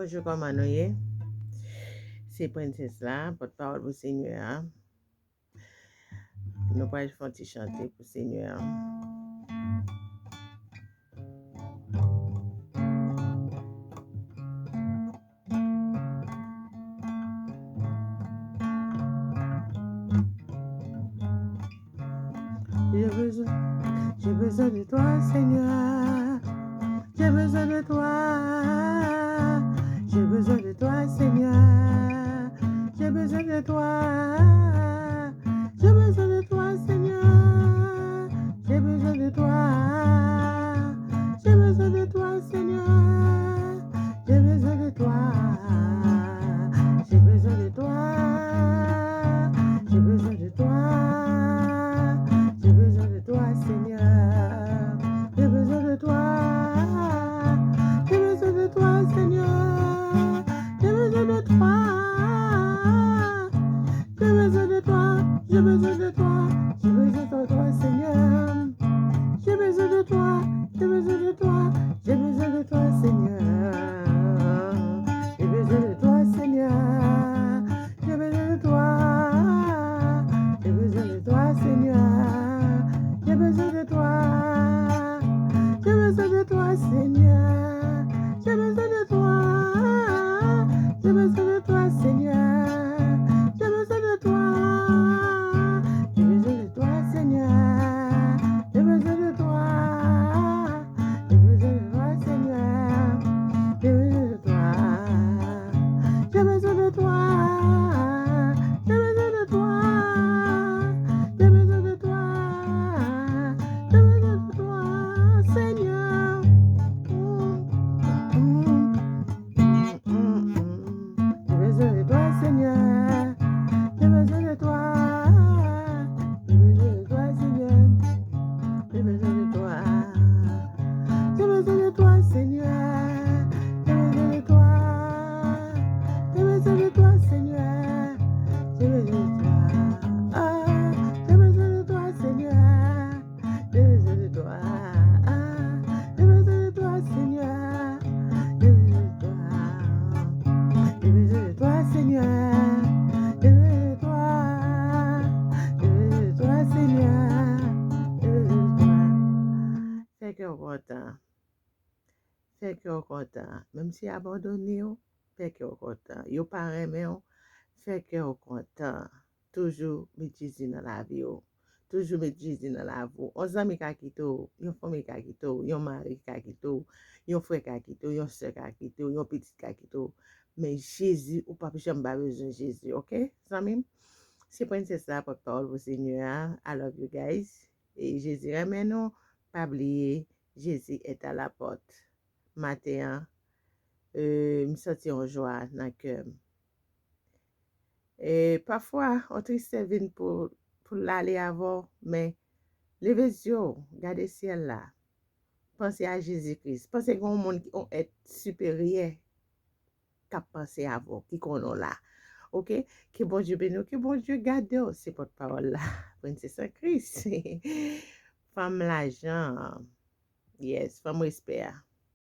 Bonjour, comment nous y est? C'est Princesse là, porte-parole pour Seigneur. Nous pas faire un petit chanter pour Seigneur. J'ai besoin de toi, Seigneur. J'ai besoin de toi. J'ai besoin de toi, Seigneur. J'ai besoin de toi. J'ai besoin de toi, Seigneur. J'ai besoin de toi. J'ai besoin de toi, Seigneur. J'ai besoin de toi. J'ai besoin de toi. J'ai besoin de toi. J'ai besoin de toi, Seigneur. J'ai besoin de toi. J'ai besoin de toi, Seigneur. J'ai besoin de toi. J'ai besoin de toi. J'ai besoin de toi. J'ai besoin de toi, Seigneur. J'ai besoin de toi. J'ai besoin de toi. J'ai besoin de toi, Seigneur. J'ai besoin de toi, Seigneur. J'ai besoin de toi. J'ai besoin de toi, Seigneur. J'ai besoin de toi. J'ai besoin de toi, Seigneur. J'ai besoin de toi. J'ai besoin de toi, Seigneur. J'ai besoin de toi. J'ai besoin de toi, Seigneur. J'ai besoin de toi. J'ai besoin de toi, Seigneur. J'ai besoin de toi. J'ai besoin de toi. J'ai besoin de toi. J'ai besoin de toi. J'ai besoin de toi, Seigneur. J'ai besoin de toi, Seigneur. J'ai besoin de toi. J'ai besoin de toi, Seigneur. J'ai besoin de toi. J'ai besoin de toi, Seigneur. J'ai besoin de toi. J'ai besoin de toi, Seigneur. J'ai besoin de toi. Ah, j'ai besoin de toi, Seigneur. J'ai besoin de toi. Ah, j'ai besoin de toi, Seigneur. J'ai besoin de toi. J'ai besoin de toi, Seigneur. J'ai besoin de toi. J'ai besoin de toi, Seigneur. J'ai besoin de toi. Fais que content. Fais que content. Même si abandonné, fais que content. Yo pas aimé, fais que content. Toujours m'utiliser dans la vie. Toujours m'utiliser dans la vie. On zami ka kito, yon femme ka kito, yon mari ka kito, yon frère ka kito, yon soeur ka kito, yon petit ka kito. Mais Jésus, ou pas jamais pas besoin de Jésus, ok? Zami? C'est princesse la porte-parole pour Seigneur. I love you guys. Et Jésus ramène nous. Pas oublier, Jésus est à la porte. Matin, me senti en joie dans le cœur. Et parfois, on triste vient pour l'aller avant, mais levez les yeux, regardez le ciel là. Pensez à Jésus-Christ. Pensez qu'on monde qui est supérieur qu'à penser à vous, qui qu'on là. Ok? Que bon Dieu bénisse, que bon Dieu garde ces porte-parole là. Princesse Christ. Femme l'argent. Yes, femme respect.